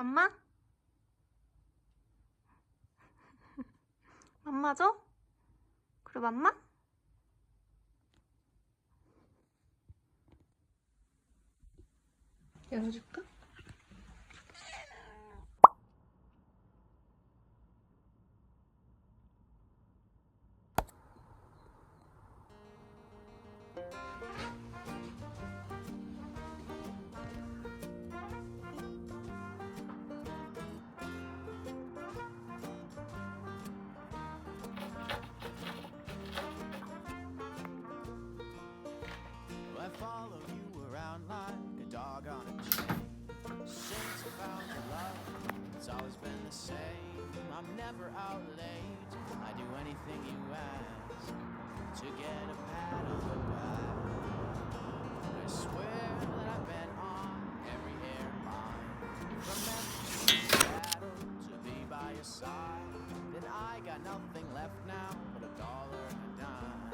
맘마? 맘마 줘? 그래, 맘마? 열어줄까? I follow you around like a dog on a chain. Since I found your love, it's always been the same. I'm never out late. I do anything you ask to get a pat on the back. I swear that I've been on every airline from Memphis to Seattle to be by your side. Then I got nothing left now but $1 and a dime.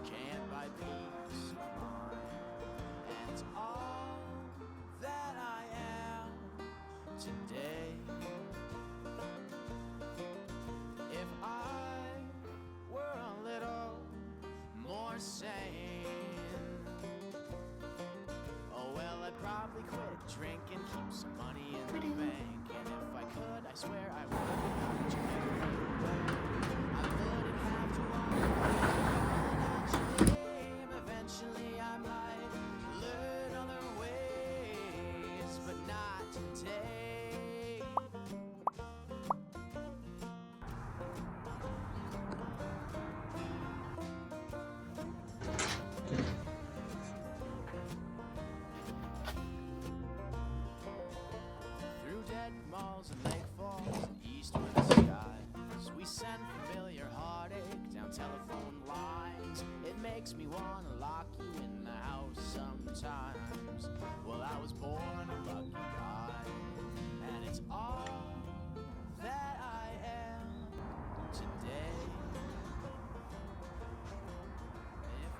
Can't buy peace of mind, and it's all that I am today. If I were a little more sane, oh well, I'd probably quit drinking, keep some money in the bank, and if I could, I swear I would. I wouldn't have to walk. Eventually I might learn other ways, but not today. Through dead malls and lake falls and eastward skies, we send familiar heartache down telephone lines. It makes me wanna lock you in the house sometimes. Well, I was born a lucky guy, and it's all that I am today. If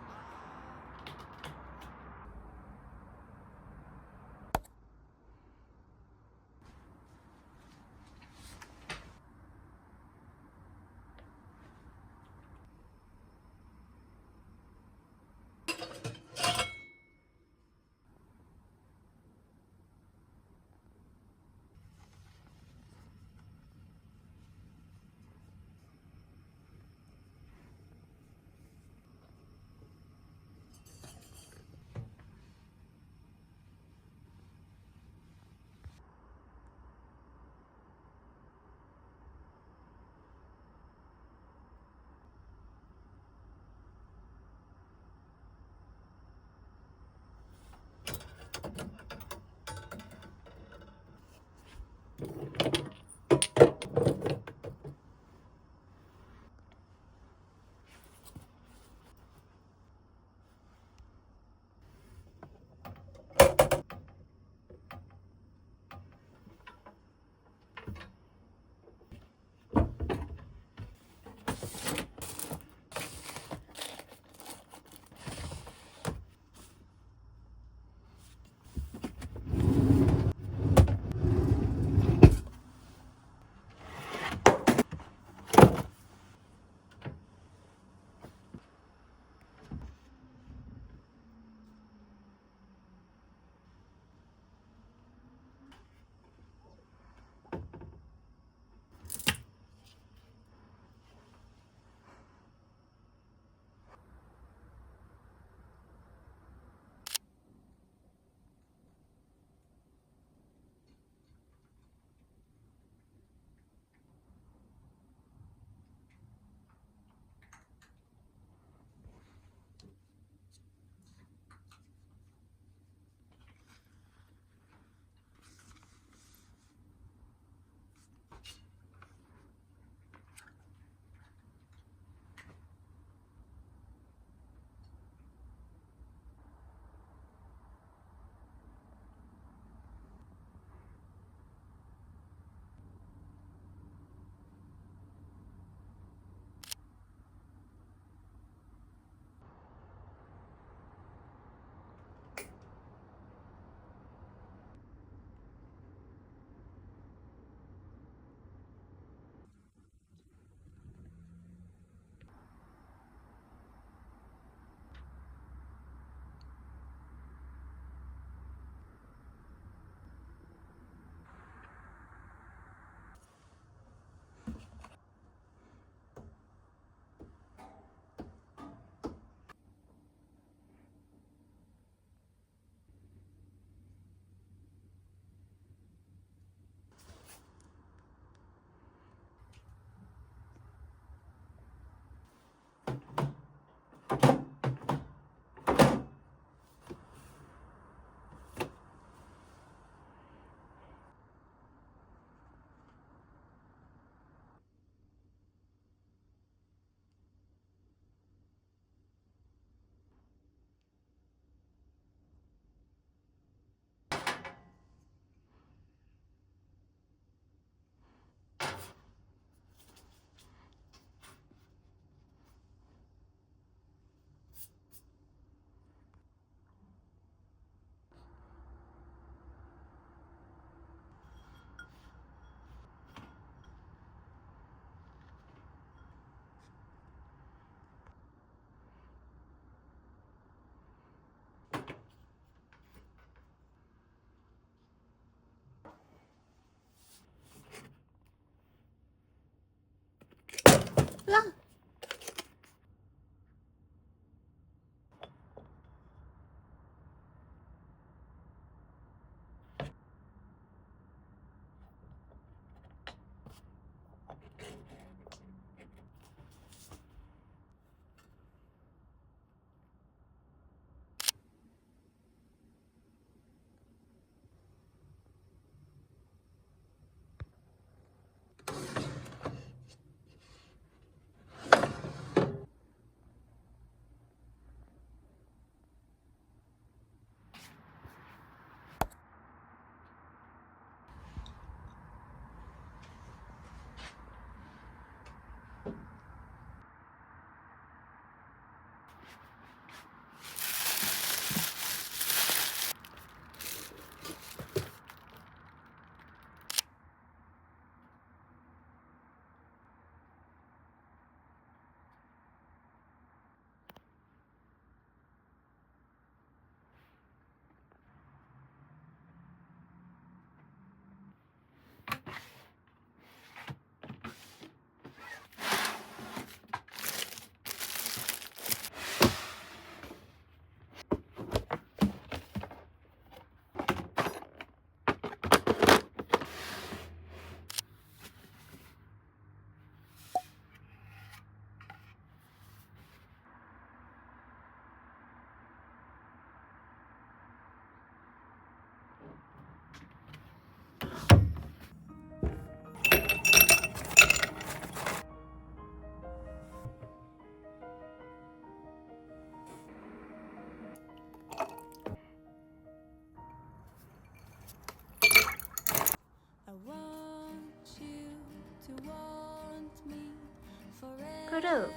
트루.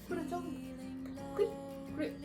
그래 좀 그래 그래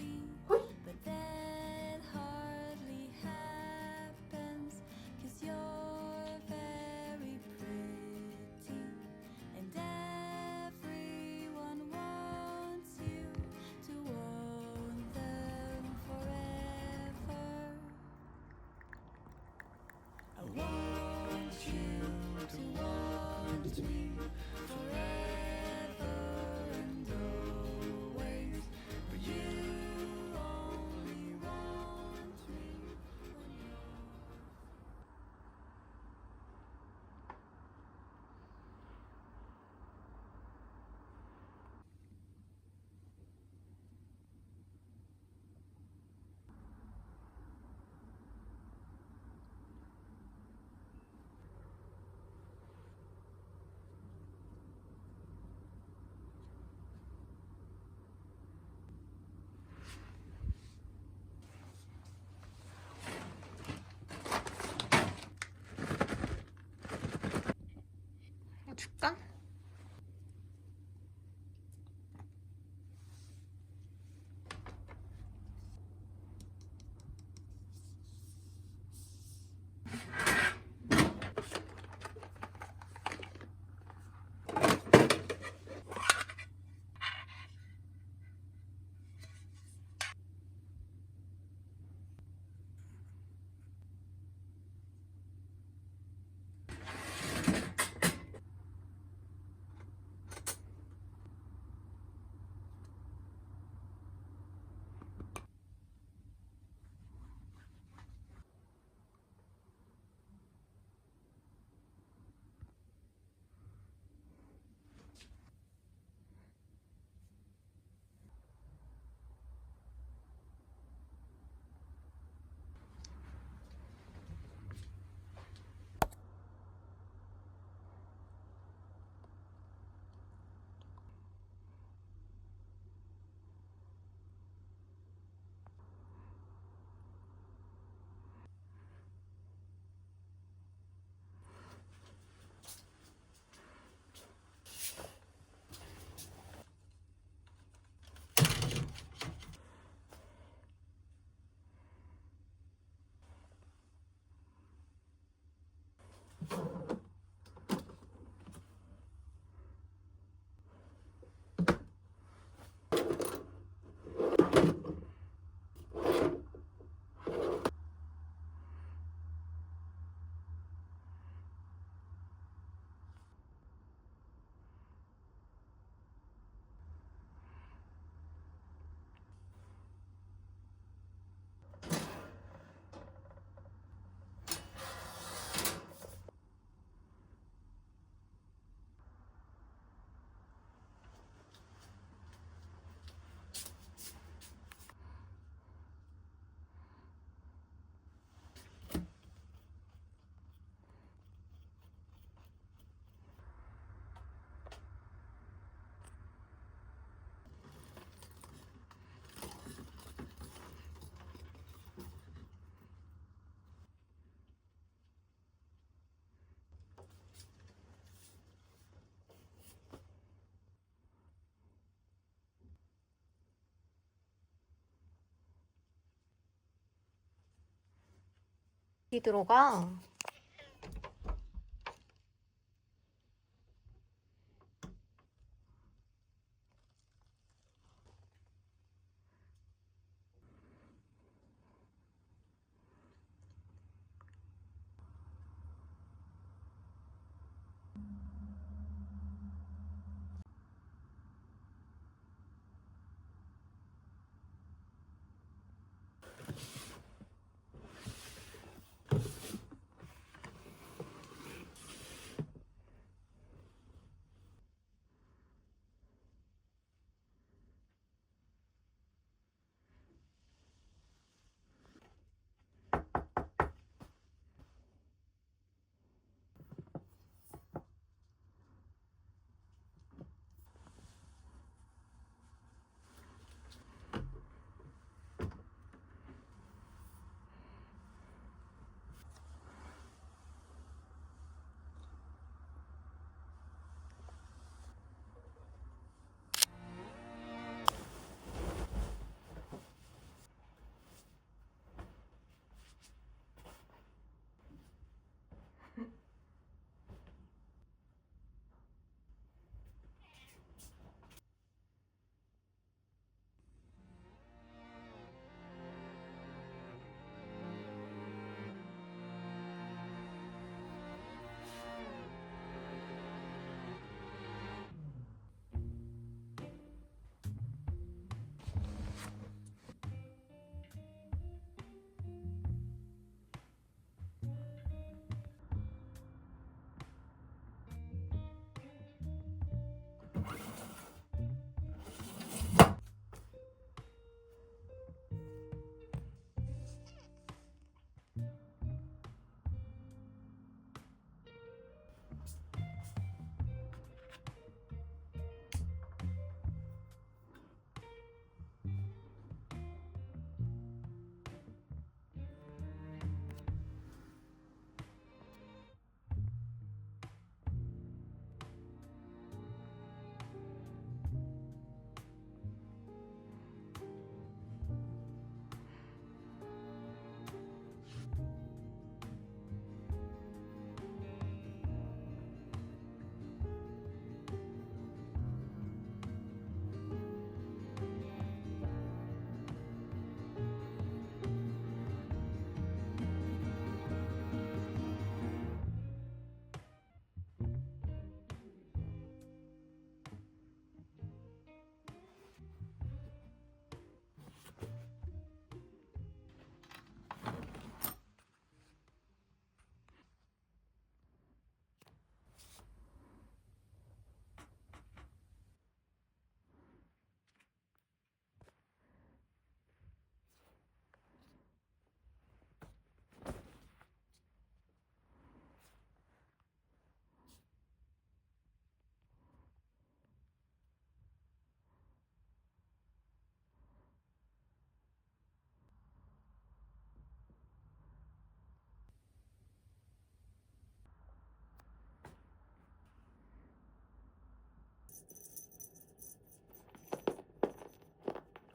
호이 줄까? 어디 들어가?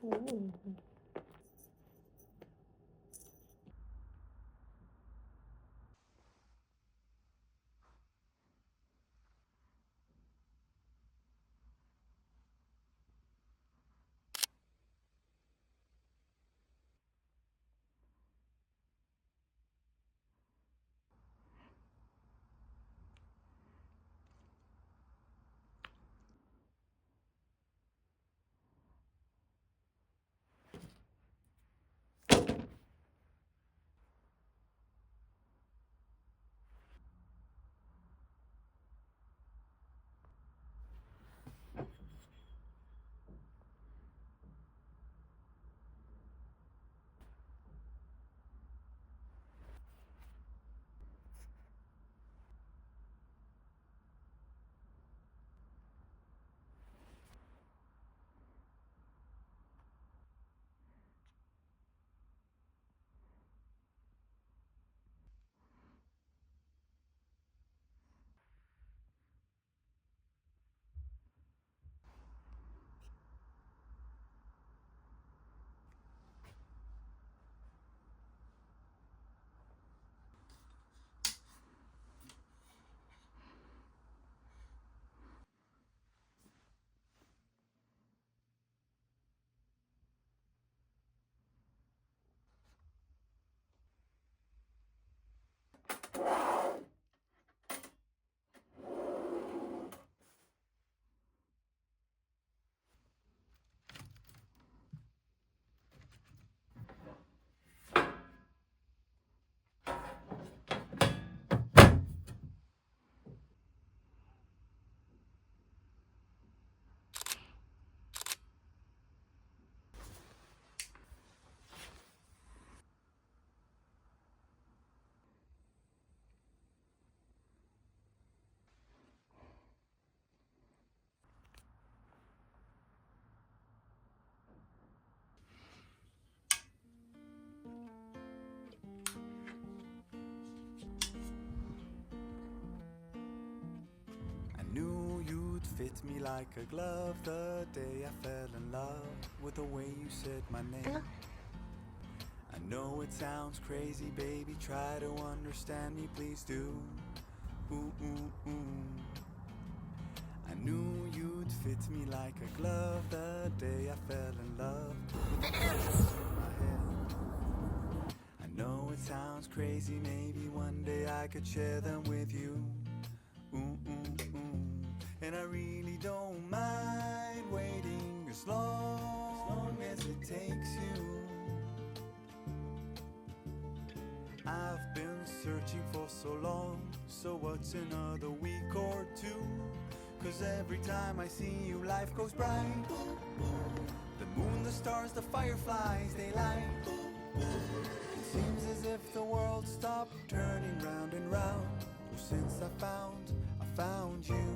오. I knew you'd fit me like a glove the day I fell in love with the way you said my name. I know it sounds crazy, baby, try to understand me, please do. Ooh, ooh, ooh. I knew you'd fit me like a glove the day I fell in love with the questions in my head. I know it sounds crazy, maybe one day I could share them with you. Ooh, ooh, ooh. And I really don't mind waiting as long as it takes you. I've been searching for so long, so what's another week or two? 'Cause every time I see you, life goes bright. The moon, the stars, the fireflies, they light. It seems as if the world stopped turning round and round. Oh, since I found you.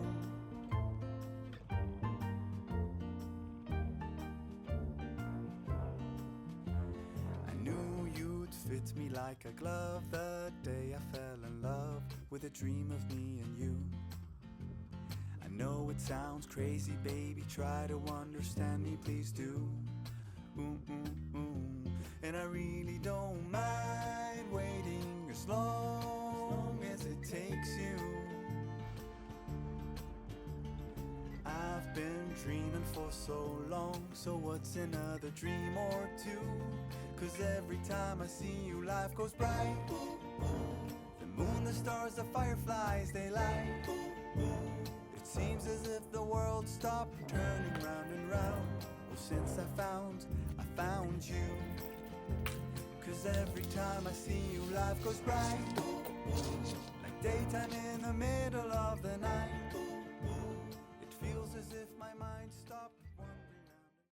I knew you'd fit me like a glove the day I fell in love with a dream of me and you. I know it sounds crazy, baby, try to understand me, please do. Ooh, ooh, ooh. And I really don't mind waiting as long as it takes you. I've been dreaming for so long, so what's another dream or two? 'Cause every time I see you, life goes bright. The moon, the stars, the fireflies, they light. It seems as if the world stopped turning round and round. Oh, since I found you. 'Cause every time I see you, life goes bright. Like daytime in the middle of the night. It feels as if my mind